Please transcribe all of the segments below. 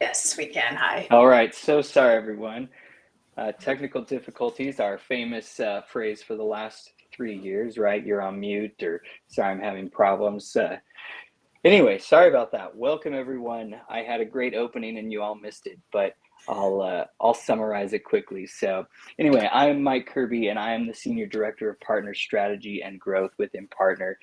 Yes, we can. Hi. All right, so sorry everyone. Technical difficulties, our famous phrase for the last 3 years, right? You're on mute, or sorry, I'm having problems. Anyway, sorry about that. Welcome everyone. I had a great opening and you all missed it, but I'll summarize it quickly. So anyway, I'm Mike Kirby and I am the Senior Director of Partner Strategy and Growth with Impartner.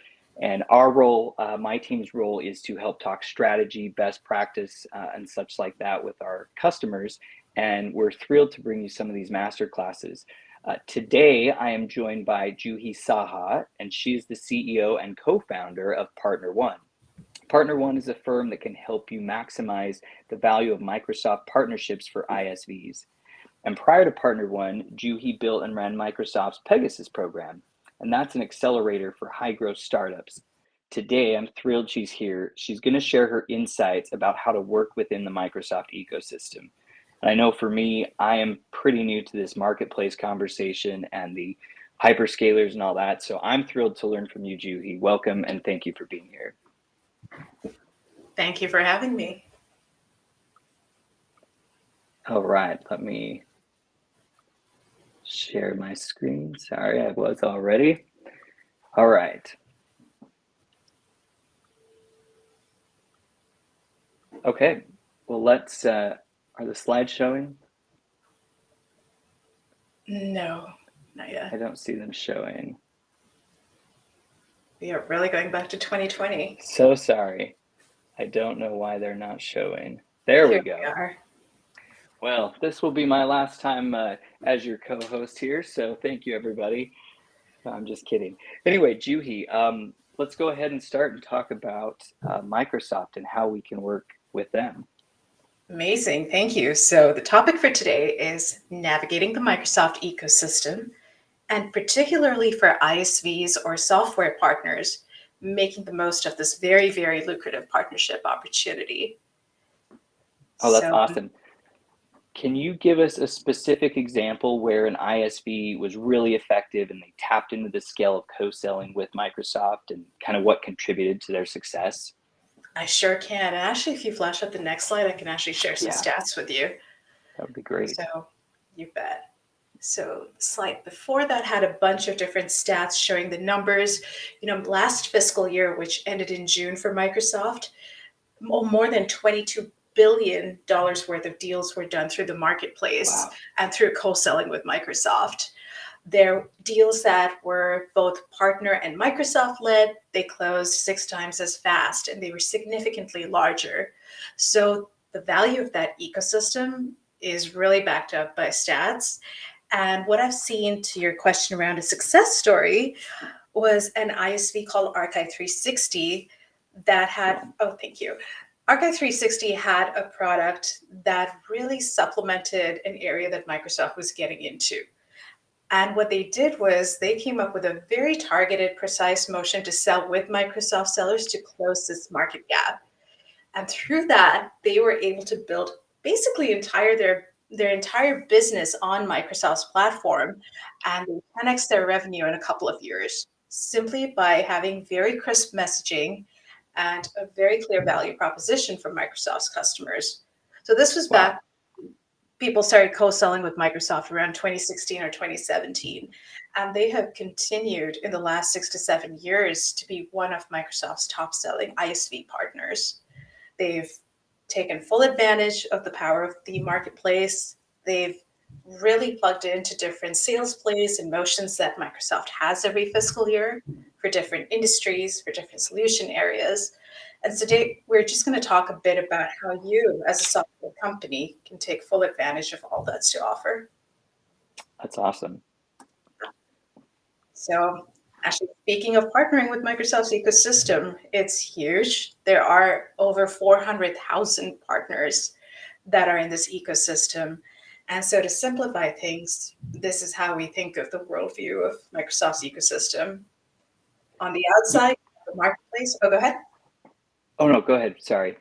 And our role, my team's role, is to help talk strategy, best practice, and such like that with our customers. And we're thrilled to bring you some of these master classes. Today, I am joined by Juhi Saha, and she's the CEO and co-founder of Partner1. Partner1 is a firm that can help you maximize the value of Microsoft partnerships for ISVs. And prior to Partner1, Juhi built and ran Microsoft's Pegasus program, and that's an accelerator for high-growth startups. Today, I'm thrilled she's here. She's going to share her insights about how to work within the Microsoft ecosystem. And I know for me, I am pretty new to this marketplace conversation and the hyperscalers and all that, so I'm thrilled to learn from you, Juhi. Welcome, and thank you for being here. Thank you for having me. All right, let me share my screen. Sorry, I was already. All right. Okay, well, let's, are the slides showing? No, not yet. I don't see them showing. We are really going back to 2020. So sorry. I don't know why they're not showing. There we go. We are. Well, this will be my last time as your co-host here, so thank you, everybody. No, I'm just kidding. Anyway, Juhi, let's go ahead and start and talk about Microsoft and how we can work with them. Amazing, thank you. So the topic for today is navigating the Microsoft ecosystem, and particularly for ISVs or software partners, making the most of this very, very lucrative partnership opportunity. Oh, that's awesome. Can you give us a specific example where an ISV was really effective and they tapped into the scale of co-selling with Microsoft and kind of what contributed to their success? I sure can. And actually, if you flash up the next slide, I can actually share some stats with you. That would be great. So you bet. So the slide before that had a bunch of different stats showing the numbers. Last fiscal year, which ended in June for Microsoft, more than $22 billion worth of deals were done through the marketplace and through co-selling with Microsoft. They're deals that were both partner and Microsoft led. They closed 6 times as fast and they were significantly larger. So the value of that ecosystem is really backed up by stats. And what I've seen, to your question around a success story, was an ISV called Archive360 that had, thank you. Archive360 had a product that really supplemented an area that Microsoft was getting into. And what they did was they came up with a very targeted, precise motion to sell with Microsoft sellers to close this market gap. And through that, they were able to build basically their entire business on Microsoft's platform, and they 10x their revenue in a couple of years, simply by having very crisp messaging and a very clear value proposition for Microsoft's customers. So this was back, people started co-selling with Microsoft around 2016 or 2017, and they have continued in the last 6 to 7 years to be one of Microsoft's top selling ISV partners. They've taken full advantage of the power of the marketplace. They've really plugged into different sales plays and motions that Microsoft has every fiscal year for different industries, for different solution areas. And today, we're just going to talk a bit about how you, as a software company, can take full advantage of all that's to offer. That's awesome. So, actually, speaking of partnering with Microsoft's ecosystem, it's huge. There are over 400,000 partners that are in this ecosystem. And so to simplify things, this is how we think of the worldview of Microsoft's ecosystem. On the outside, the marketplace. Oh, go ahead. Oh, no, go ahead. Sorry.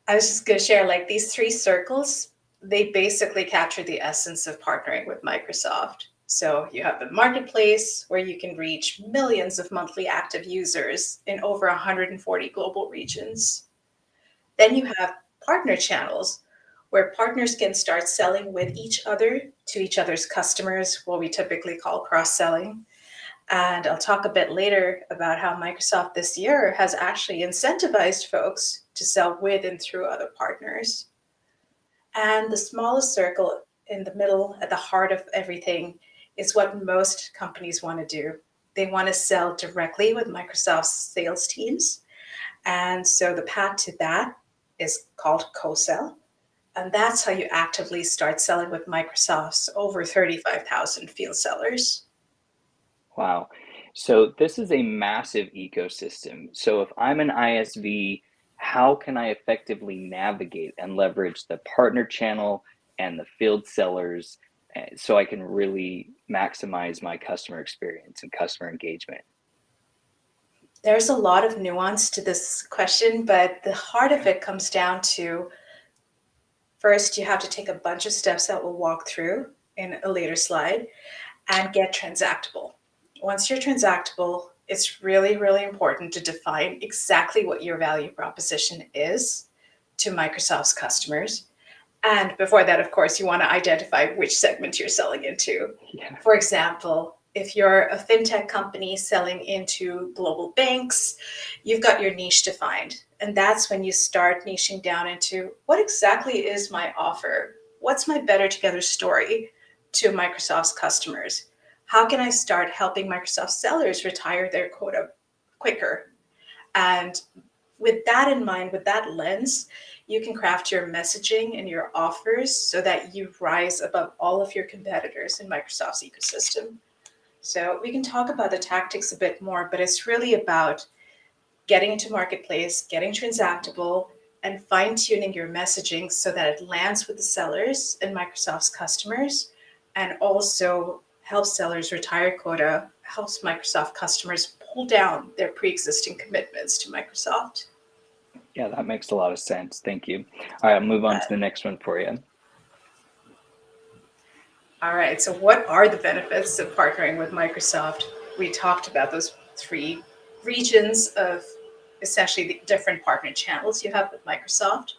I was just going to share, like, these 3 circles, they basically capture the essence of partnering with Microsoft. So you have the marketplace, where you can reach millions of monthly active users in over 140 global regions. Then you have partner channels, where partners can start selling with each other to each other's customers, what we typically call cross-selling. And I'll talk a bit later about how Microsoft this year has actually incentivized folks to sell with and through other partners. And the smallest circle in the middle, at the heart of everything, is what most companies want to do. They want to sell directly with Microsoft's sales teams. And so the path to that is called co-sell. And that's how you actively start selling with Microsoft's over 35,000 field sellers. Wow. So this is a massive ecosystem. So if I'm an ISV, how can I effectively navigate and leverage the partner channel and the field sellers so I can really maximize my customer experience and customer engagement? There's a lot of nuance to this question, but the heart of it comes down to, first, you have to take a bunch of steps that we'll walk through in a later slide and get transactable. Once you're transactable, it's really, really important to define exactly what your value proposition is to Microsoft's customers. And before that, of course, you want to identify which segment you're selling into. Yeah. For example, if you're a fintech company selling into global banks, you've got your niche defined. And that's when you start niching down into what exactly is my offer? What's my better together story to Microsoft's customers? How can I start helping Microsoft sellers retire their quota quicker? And with that in mind, with that lens, you can craft your messaging and your offers so that you rise above all of your competitors in Microsoft's ecosystem. So we can talk about the tactics a bit more, but it's really about getting into marketplace, getting transactable, and fine-tuning your messaging so that it lands with the sellers and Microsoft's customers, and also helps sellers retire quota, helps Microsoft customers pull down their pre-existing commitments to Microsoft. Yeah, that makes a lot of sense. Thank you. All right, I'll move on to the next one for you. All right, so what are the benefits of partnering with Microsoft? We talked about those three regions of essentially the different partner channels you have with Microsoft.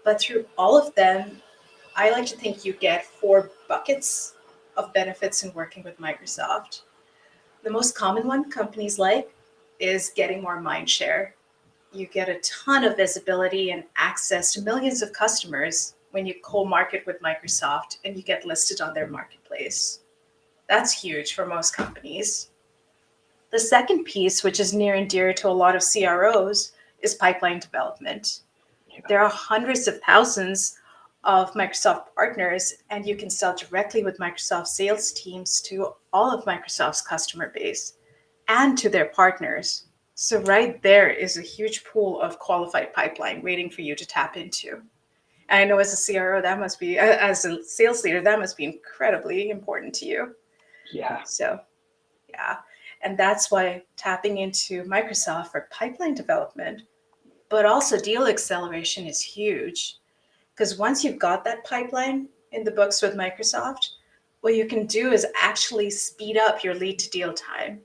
But through all of them, I like to think you get 4 buckets of benefits in working with Microsoft. The most common one companies like is getting more mind share. You get a ton of visibility and access to millions of customers when you co-market with Microsoft and you get listed on their marketplace. That's huge for most companies. The second piece, which is near and dear to a lot of CROs, is pipeline development. There are hundreds of thousands of Microsoft partners, and you can sell directly with Microsoft sales teams to all of Microsoft's customer base and to their partners. So right there is a huge pool of qualified pipeline waiting for you to tap into. And I know as a CRO, that must be, as a sales leader, that must be incredibly important to you. Yeah. So, yeah. And that's why tapping into Microsoft for pipeline development, but also deal acceleration is huge. Because once you've got that pipeline in the books with Microsoft, what you can do is actually speed up your lead to deal time.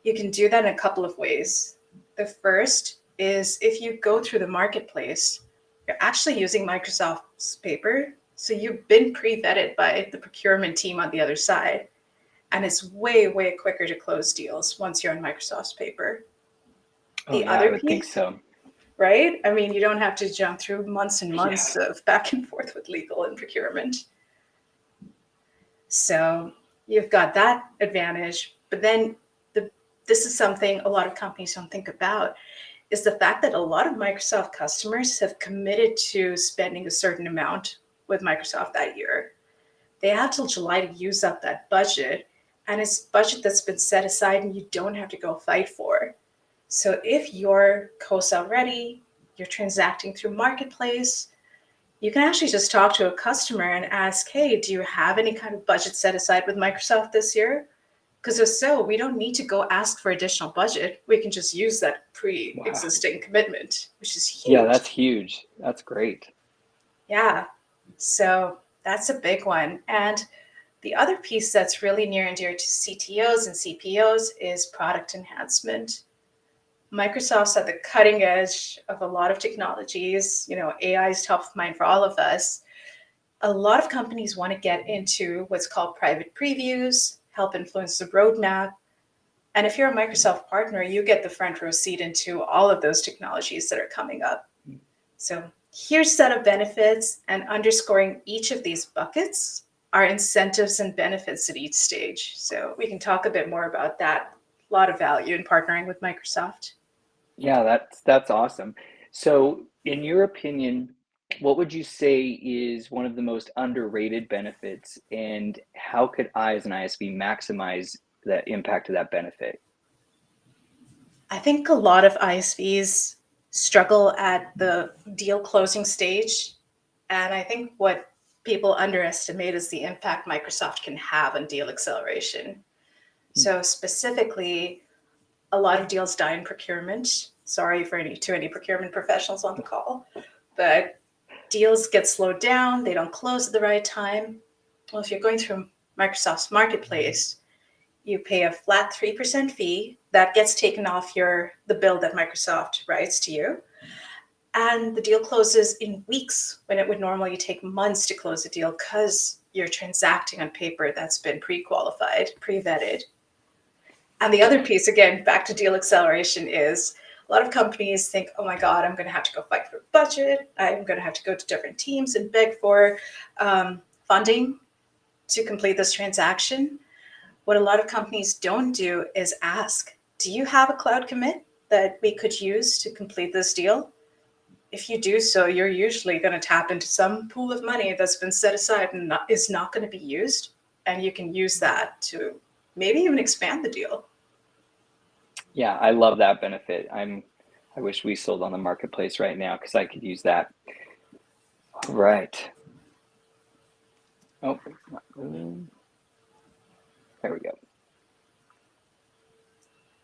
You can do that in a couple of ways. The first is if you go through the marketplace, you're actually using Microsoft's paper. So you've been pre-vetted by the procurement team on the other side. And it's way, way quicker to close deals once you're on Microsoft's paper. Oh, yeah, I would think so. Right? I mean, you don't have to jump through months and months of back and forth with legal and procurement. So you've got that advantage. But then this is something a lot of companies don't think about, is the fact that a lot of Microsoft customers have committed to spending a certain amount with Microsoft that year. They have till July to use up that budget, and it's budget that's been set aside and you don't have to go fight for. So if you're co-sell ready, you're transacting through Marketplace, you can actually just talk to a customer and ask, hey, do you have any kind of budget set aside with Microsoft this year? Because if so, we don't need to go ask for additional budget. We can just use that pre-existing commitment, which is huge. Yeah, that's huge. That's great. Yeah, so that's a big one. And the other piece that's really near and dear to CTOs and CPOs is product enhancement. Microsoft's at the cutting edge of a lot of technologies. AI is top of mind for all of us. A lot of companies want to get into what's called private previews, help influence the roadmap. And if you're a Microsoft partner, you get the front row seat into all of those technologies that are coming up. So here's a set of benefits, and underscoring each of these buckets are incentives and benefits at each stage. So we can talk a bit more about that. A lot of value in partnering with Microsoft. Yeah, that's awesome. So, in your opinion, what would you say is one of the most underrated benefits, and how could I, as an ISV, maximize the impact of that benefit? I think a lot of ISVs struggle at the deal closing stage. And I think what people underestimate is the impact Microsoft can have on deal acceleration. So, specifically, a lot of deals die in procurement. Sorry for any procurement professionals on the call, but deals get slowed down, they don't close at the right time. Well, if you're going through Microsoft's marketplace, you pay a flat 3% fee that gets taken off the bill that Microsoft writes to you. And the deal closes in weeks when it would normally take months to close a deal because you're transacting on paper that's been pre-qualified, pre-vetted. And the other piece, again, back to deal acceleration, is a lot of companies think, oh my God, I'm going to have to go fight for budget. I'm going to have to go to different teams and beg for funding to complete this transaction. What a lot of companies don't do is ask, do you have a cloud commit that we could use to complete this deal? If you do so, you're usually going to tap into some pool of money that's been set aside and is not going to be used. And you can use that to maybe even expand the deal. Yeah, I love that benefit. I wish we sold on the marketplace right now because I could use that. All right. Oh, there we go.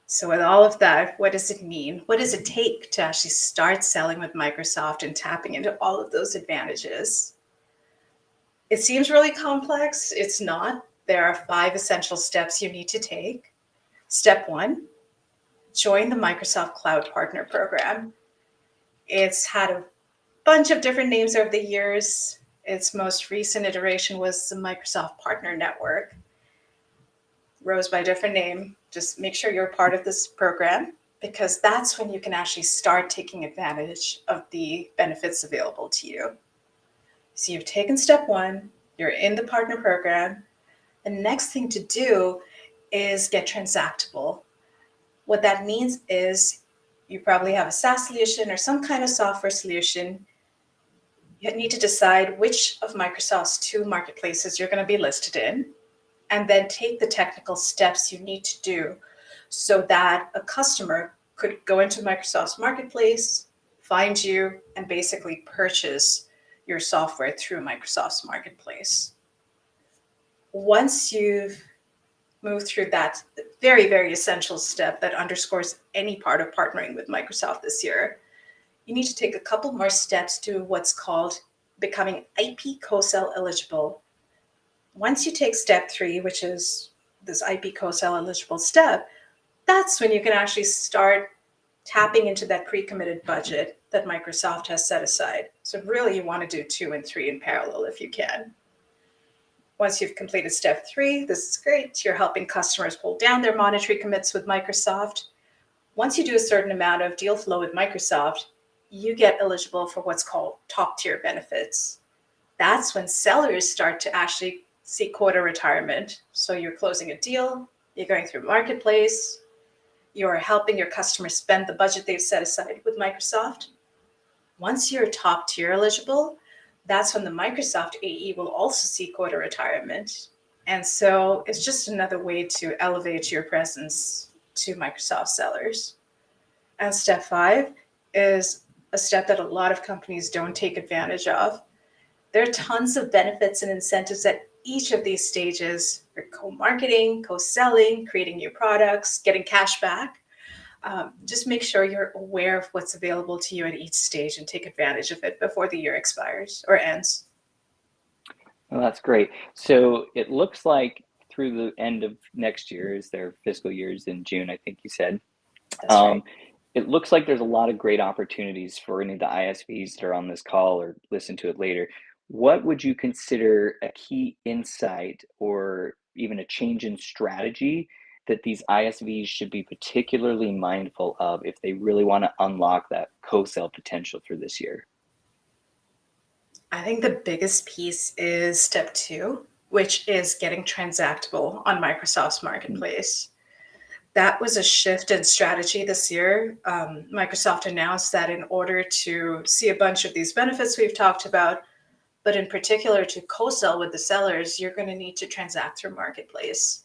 So with all of that, what does it mean? What does it take to actually start selling with Microsoft and tapping into all of those advantages? It seems really complex. It's not. There are 5 essential steps you need to take. Step 1, join the Microsoft Cloud Partner Program. It's had a bunch of different names over the years. Its most recent iteration was the Microsoft Partner Network. Rose by a different name. Just make sure you're part of this program, because that's when you can actually start taking advantage of the benefits available to you. So you've taken step 1, you're in the partner program. The next thing to do is get transactable. What that means is you probably have a SaaS solution or some kind of software solution. You need to decide which of Microsoft's 2 marketplaces you're going to be listed in, and then take the technical steps you need to do so that a customer could go into Microsoft's marketplace, find you, and basically purchase your software through Microsoft's marketplace. Once you've moved through that very, very essential step that underscores any part of partnering with Microsoft this year, you need to take a couple more steps to what's called becoming IP co-sell eligible. Once you take step 3, which is this IP co-sell eligible step, that's when you can actually start tapping into that pre-committed budget that Microsoft has set aside. So really you want to do 2 and 3 in parallel if you can. Once you've completed step 3, this is great. You're helping customers pull down their monetary commits with Microsoft. Once you do a certain amount of deal flow with Microsoft, you get eligible for what's called top tier benefits. That's when sellers start to actually see quota retirement. So you're closing a deal, you're going through marketplace, you're helping your customers spend the budget they've set aside with Microsoft. Once you're top tier eligible, that's when the Microsoft AE will also see quota retirement. And so it's just another way to elevate your presence to Microsoft sellers. And step 5 is a step that a lot of companies don't take advantage of. There are tons of benefits and incentives at each of these stages for co-marketing, co-selling, creating new products, getting cash back. Just make sure you're aware of what's available to you at each stage and take advantage of it before the year expires or ends. Well, that's great. So it looks like through the end of next year, is their fiscal years in June, I think you said. That's right. it looks like there's a lot of great opportunities for any of the ISVs that are on this call or listen to it later. What would you consider a key insight or even a change in strategy that these ISVs should be particularly mindful of if they really want to unlock that co-sell potential for this year? I think the biggest piece is step 2, which is getting transactable on Microsoft's marketplace. That was a shift in strategy this year. Microsoft announced that in order to see a bunch of these benefits we've talked about, but in particular to co-sell with the sellers, you're going to need to transact through marketplace.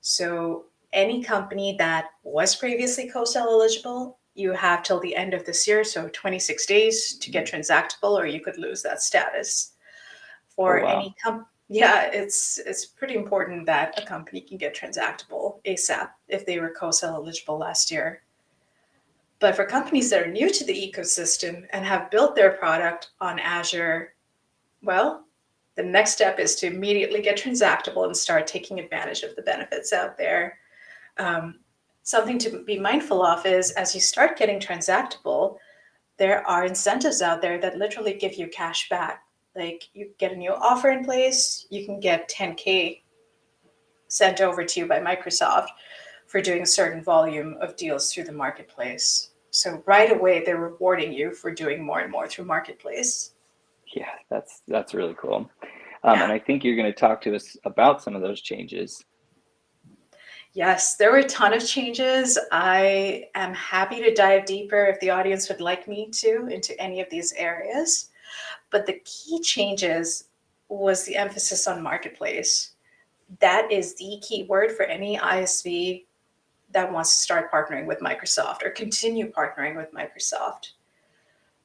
So any company that was previously co-sell eligible, you have till the end of this year, so 26 days to get transactable, or you could lose that status. Oh, For wow. any yeah, it's pretty important that a company can get transactable ASAP if they were co-sell eligible last year. But for companies that are new to the ecosystem and have built their product on Azure, well, the next step is to immediately get transactable and start taking advantage of the benefits out there. Um, Something to be mindful of is as you start getting transactable, there are incentives out there that literally give you cash back. Like you get a new offer in place, you can get 10K sent over to you by Microsoft for doing a certain volume of deals through the marketplace. So right away, they're rewarding you for doing more and more through marketplace. Yeah, that's really cool. And Yeah. I think you're going to talk to us about some of those changes. Yes, there were a ton of changes. I am happy to dive deeper if the audience would like me to into any of these areas. But the key changes was the emphasis on marketplace. That is the key word for any ISV that wants to start partnering with Microsoft or continue partnering with Microsoft.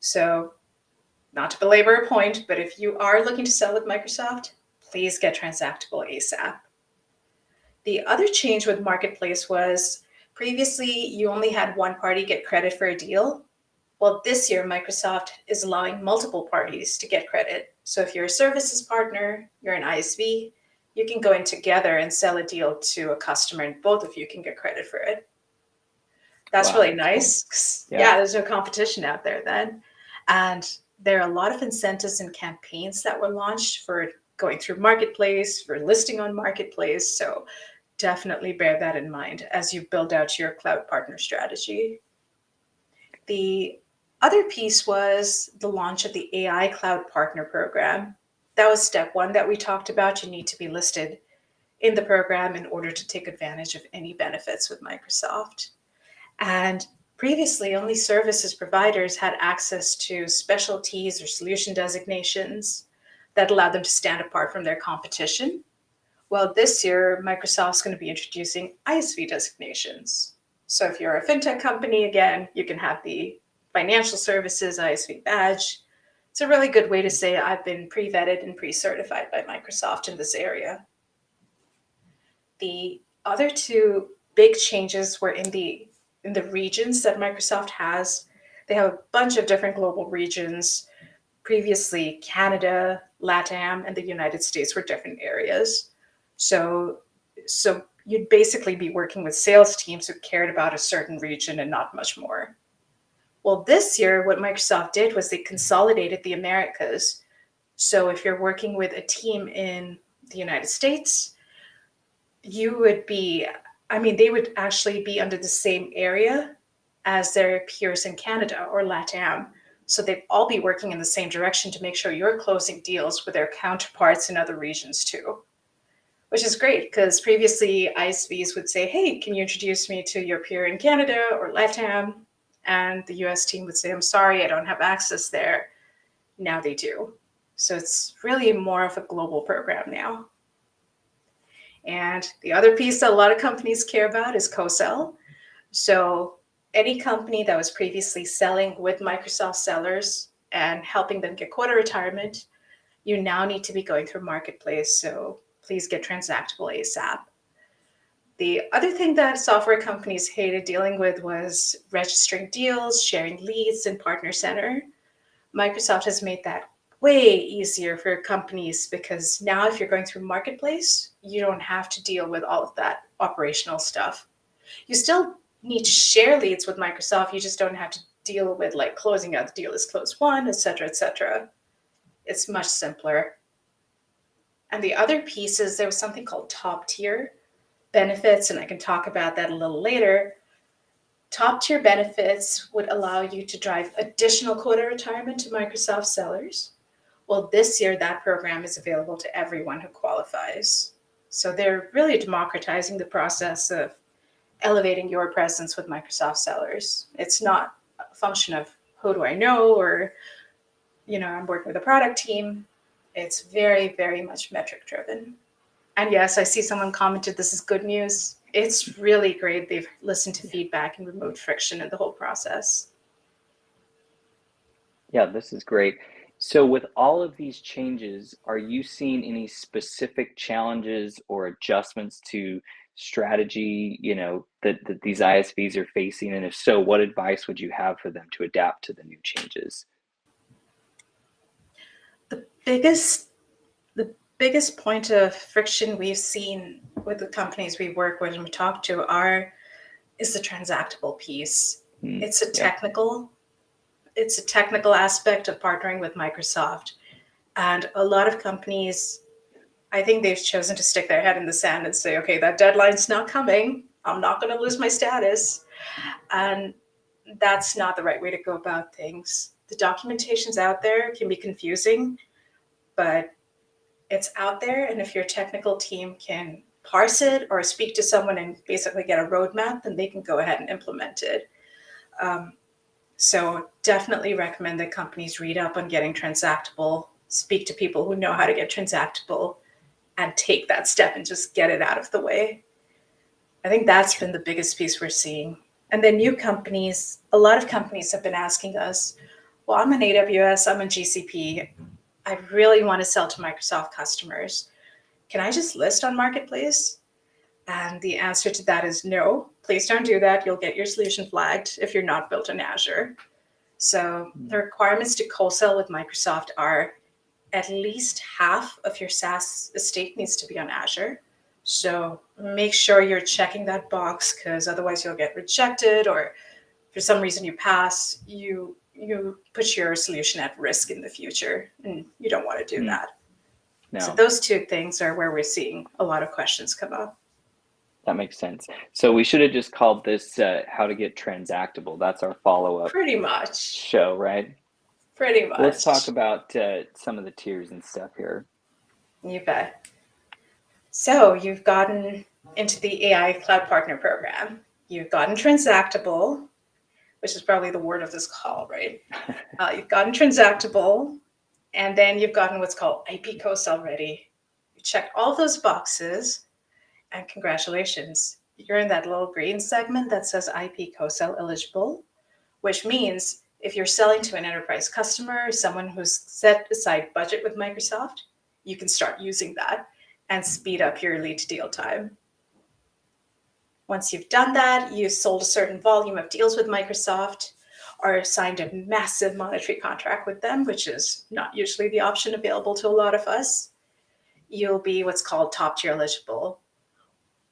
So, not to belabor a point, but if you are looking to sell with Microsoft, please get transactable ASAP. The other change with Marketplace was previously you only had one party get credit for a deal. Well, this year, Microsoft is allowing multiple parties to get credit. So if you're a services partner, you're an ISV, you can go in together and sell a deal to a customer, and both of you can get credit for it. That's Wow, really that's cool. nice. Yeah. Yeah, there's no competition out there then. And there are a lot of incentives and campaigns that were launched for going through Marketplace, for listing on Marketplace. So definitely bear that in mind as you build out your cloud partner strategy. The other piece was the launch of the AI Cloud Partner Program. That was step 1 that we talked about. You need to be listed in the program in order to take advantage of any benefits with Microsoft. And previously, only services providers had access to specialties or solution designations that allowed them to stand apart from their competition. Well, this year, Microsoft's going to be introducing ISV designations. So if you're a fintech company, again, you can have the financial services ISV badge. It's a really good way to say I've been pre-vetted and pre-certified by Microsoft in this area. The other 2 big changes were in the regions that Microsoft has. They have a bunch of different global regions. Previously, Canada, LATAM, and the United States were different areas. So you'd basically be working with sales teams who cared about a certain region and not much more. Well, this year, what Microsoft did was they consolidated the Americas. So if you're working with a team in the United States, you would be, they would actually be under the same area as their peers in Canada or LATAM. So they'd all be working in the same direction to make sure you're closing deals with their counterparts in other regions too, which is great because previously ISVs would say, hey, can you introduce me to your peer in Canada or LATAM? And the US team would say, I'm sorry, I don't have access there. Now they do. So it's really more of a global program now. And the other piece that a lot of companies care about is co-sell. So any company that was previously selling with Microsoft sellers and helping them get quota retirement, you now need to be going through Marketplace. So please get transactable ASAP. The other thing that software companies hated dealing with was registering deals, sharing leads, and Partner Center. Microsoft has made that way easier for companies because now if you're going through Marketplace, you don't have to deal with all of that operational stuff. You still need to share leads with Microsoft. You just don't have to deal with like closing out the deal is closed won, etc., etc. It's much simpler. And the other piece is there was something called top tier benefits, and I can talk about that a little later. Top tier benefits would allow you to drive additional quota retirement to Microsoft sellers. Well, this year that program is available to everyone who qualifies. So they're really democratizing the process of elevating your presence with Microsoft sellers. It's not a function of who do I know or, I'm working with a product team. It's very, very much metric driven. And yes, I see someone commented this is good news. It's really great. They've listened to feedback and removed friction in the whole process. Yeah, this is great. So with all of these changes, are you seeing any specific challenges or adjustments to strategy, that these ISVs are facing? And if so, what advice would you have for them to adapt to the new changes? The biggest point of friction we've seen with the companies we work with and we talk to is the transactable piece. It's a technical aspect of partnering with Microsoft. And a lot of companies, I think they've chosen to stick their head in the sand and say, okay, that deadline's not coming. I'm not going to lose my status. And that's not the right way to go about things. The documentation's out there, can be confusing, but it's out there. And if your technical team can parse it or speak to someone and basically get a roadmap, then they can go ahead and implement it. So definitely recommend that companies read up on getting transactable, speak to people who know how to get transactable, and take that step and just get it out of the way. I think that's been the biggest piece we're seeing. And then new companies, a lot of companies have been asking us, well, I'm an AWS, I'm a GCP. I really want to sell to Microsoft customers. Can I just list on Marketplace? And the answer to that is no, please don't do that. You'll get your solution flagged if you're not built in Azure. So the requirements to co-sell with Microsoft are at least half of your SaaS estate needs to be on Azure. So make sure you're checking that box, because otherwise you'll get rejected, or for some reason you pass, you put your solution at risk in the future, and you don't want to do that. No. So those two things are where we're seeing a lot of questions come up. That makes sense. So we should have just called this how to get transactable. That's our follow-up. Pretty much. Show, right? Pretty much. Let's talk about some of the tiers and stuff here. You bet. So you've gotten into the AI Cloud Partner Program. You've gotten transactable, which is probably the word of this call, right? You've gotten transactable, and then you've gotten what's called IP co-sell ready. You checked all those boxes, and congratulations. You're in that little green segment that says IP co-sell eligible, which means if you're selling to an enterprise customer, someone who's set aside budget with Microsoft, you can start using that and speed up your lead to deal time. Once you've done that, you've sold a certain volume of deals with Microsoft or signed a massive monetary contract with them, which is not usually the option available to a lot of us, you'll be what's called top tier eligible.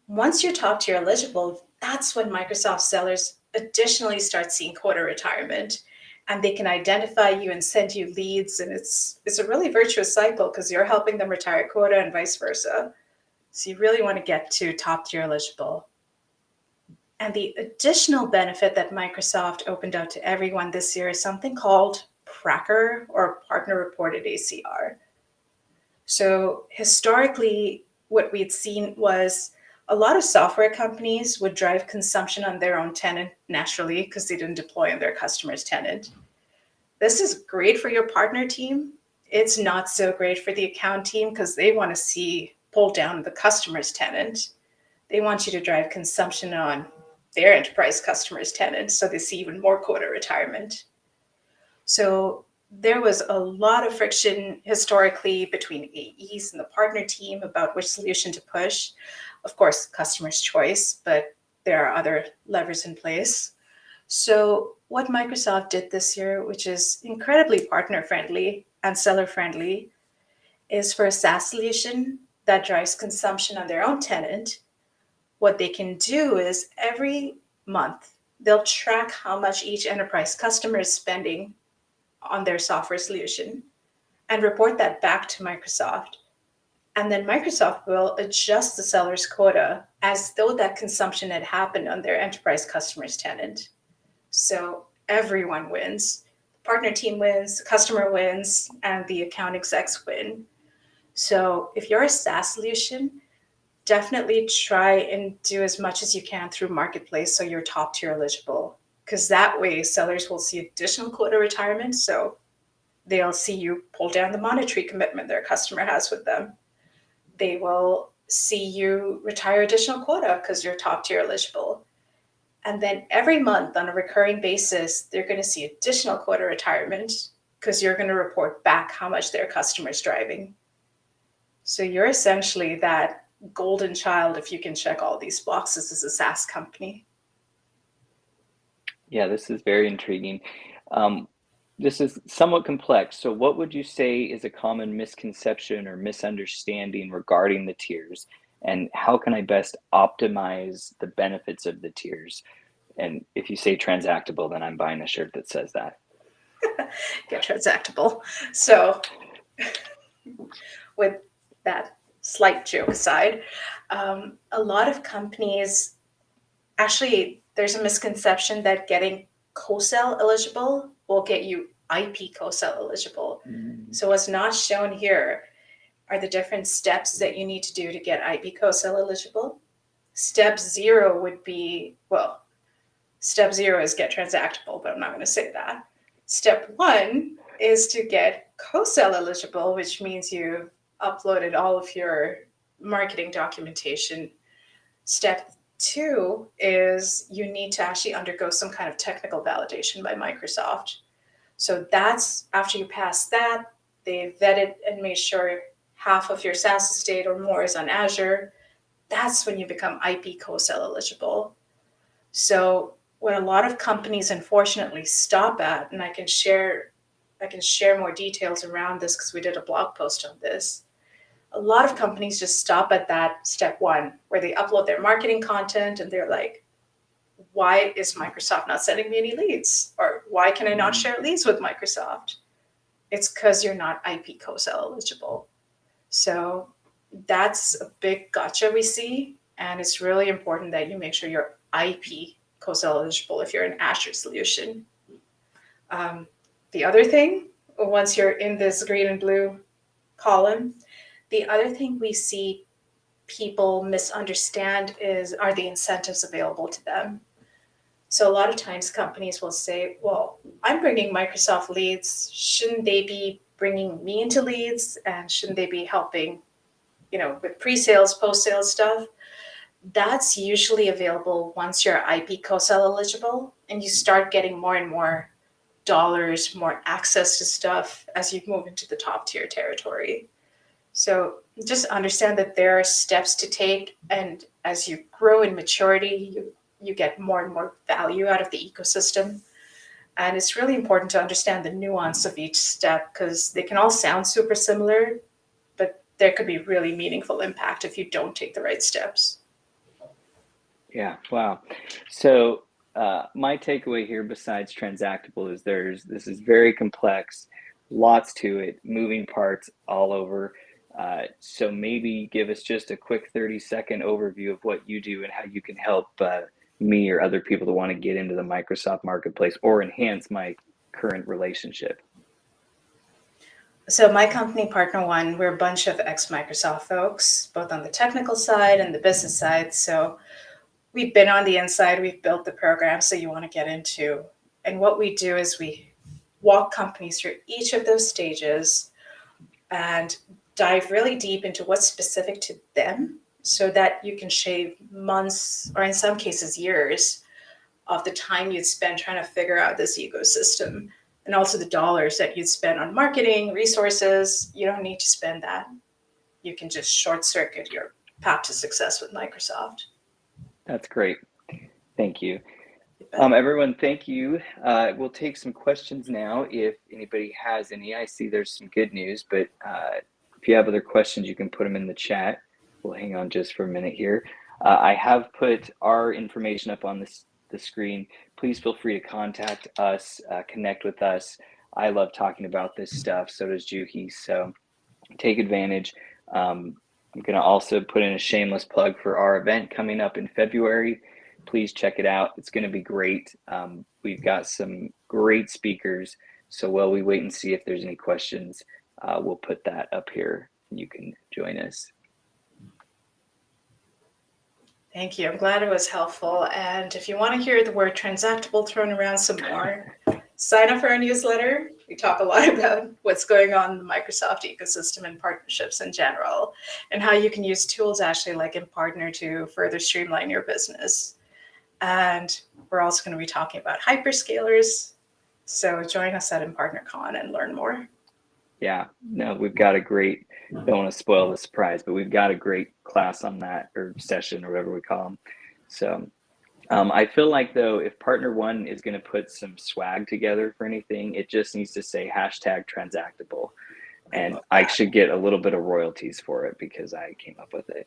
Once you're top tier eligible, that's when Microsoft sellers additionally start seeing quota retirement, and they can identify you and send you leads. And it's a really virtuous cycle because you're helping them retire quota and vice versa. So you really want to get to top tier eligible. And the additional benefit that Microsoft opened out to everyone this year is something called PRACR, or Partner Reported ACR. So historically, what we'd seen was a lot of software companies would drive consumption on their own tenant naturally because they didn't deploy on their customer's tenant. This is great for your partner team. It's not so great for the account team because they want to see pull down the customer's tenant. They want you to drive consumption on their enterprise customer's tenant so they see even more quota retirement. So there was a lot of friction historically between AEs and the partner team about which solution to push. Of course, customer's choice, but there are other levers in place. So what Microsoft did this year, which is incredibly partner-friendly and seller-friendly, is for a SaaS solution that drives consumption on their own tenant, what they can do is every month, they'll track how much each enterprise customer is spending on their software solution and report that back to Microsoft. And then Microsoft will adjust the seller's quota as though that consumption had happened on their enterprise customer's tenant. So everyone wins. The partner team wins, the customer wins, and the account execs win. So if you're a SaaS solution, definitely try and do as much as you can through Marketplace so you're top tier eligible. Because that way sellers will see additional quota retirement. So they'll see you pull down the monetary commitment their customer has with them. They will see you retire additional quota because you're top tier eligible. And then every month on a recurring basis, they're going to see additional quota retirement because you're going to report back how much their customer's driving. So you're essentially that golden child if you can check all these boxes as a SaaS company. Yeah, this is very intriguing. This is somewhat complex. So what would you say is a common misconception or misunderstanding regarding the tiers? And how can I best optimize the benefits of the tiers? And if you say transactable, then I'm buying a shirt that says that. Get transactable. So with that slight joke aside, a lot of companies, actually, there's a misconception that getting co-sell eligible will get you IP co-sell eligible. So what's not shown here are the different steps that you need to do to get IP co-sell eligible. Step 0 would be, well, step 0 is get transactable, but I'm not going to say that. Step 1 is to get co-sell eligible, which means you've uploaded all of your marketing documentation. Step 2 is you need to actually undergo some kind of technical validation by Microsoft. So that's after you pass that, they vetted and made sure half of your SaaS estate or more is on Azure. That's when you become IP co-sell eligible. So what a lot of companies unfortunately stop at, and I can share more details around this because we did a blog post on this. A lot of companies just stop at that step 1 where they upload their marketing content and they're like, why is Microsoft not sending me any leads? Or why can I not share leads with Microsoft? It's because you're not IP co-sell eligible. So that's a big gotcha we see. And it's really important that you make sure you're IP co-sell eligible if you're an Azure solution. The other thing, once you're in this green and blue column, the other thing we see people misunderstand are the incentives available to them. So a lot of times companies will say, well, I'm bringing Microsoft leads. Shouldn't they be bringing me into leads? And shouldn't they be helping, with pre-sales, post-sales stuff? That's usually available once you're IP co-sell eligible and you start getting more and more dollars, more access to stuff as you move into the top tier territory. So just understand that there are steps to take, and as you grow in maturity, you get more and more value out of the ecosystem. And it's really important to understand the nuance of each step because they can all sound super similar, but there could be really meaningful impact if you don't take the right steps. Yeah, wow. So my takeaway here besides transactable is this is very complex, lots to it, moving parts all over. So maybe give us just a quick 30-second overview of what you do and how you can help me or other people that want to get into the Microsoft marketplace or enhance my current relationship. So my company, Partner1, we're a bunch of ex-Microsoft folks, both on the technical side and the business side. So we've been on the inside, we've built the programs that you want to get into. And what we do is we walk companies through each of those stages and dive really deep into what's specific to them so that you can shave months, or in some cases years, of the time you'd spend trying to figure out this ecosystem, and also the dollars that you'd spend on marketing, resources. You don't need to spend that. You can just short circuit your path to success with Microsoft. That's great. Thank you. Everyone, thank you. We'll take some questions now if anybody has any. I see there's some good news, but if you have other questions, you can put them in the chat. We'll hang on just for a minute here. I have put our information up on this the screen. Please feel free to contact us, connect with us. I love talking about this stuff. So does Juhi. So take advantage. I'm going to also put in a shameless plug for our event coming up in February. Please check it out. It's going to be great. We've got some great speakers. So while we wait and see if there's any questions, we'll put that up here and you can join us. Thank you. I'm glad it was helpful. And if you want to hear the word transactable thrown around some more, sign up for our newsletter. We talk a lot about what's going on in the Microsoft ecosystem and partnerships in general, and how you can use tools actually like Impartner to further streamline your business. And we're also going to be talking about hyperscalers. So join us at ImpartnerCon and learn more. Yeah, no, we've got a great, don't want to spoil the surprise, but we've got a great class on that, or session, or whatever we call them. So I feel like, though, if Partner1 is going to put some swag together for anything, it just needs to say #transactable. And I should get a little bit of royalties for it because I came up with it.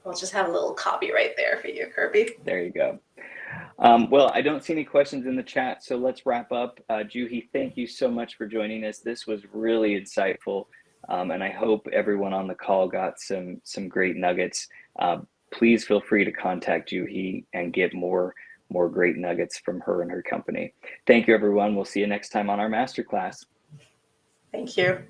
We'll just have a little copyright there for you, Kirby. There you go. Well, I don't see any questions in the chat, so let's wrap up. Juhi, thank you so much for joining us. This was really insightful, and I hope everyone on the call got some great nuggets. Please feel free to contact Juhi and get more great nuggets from her and her company. Thank you, everyone. We'll see you next time on our masterclass. Thank you.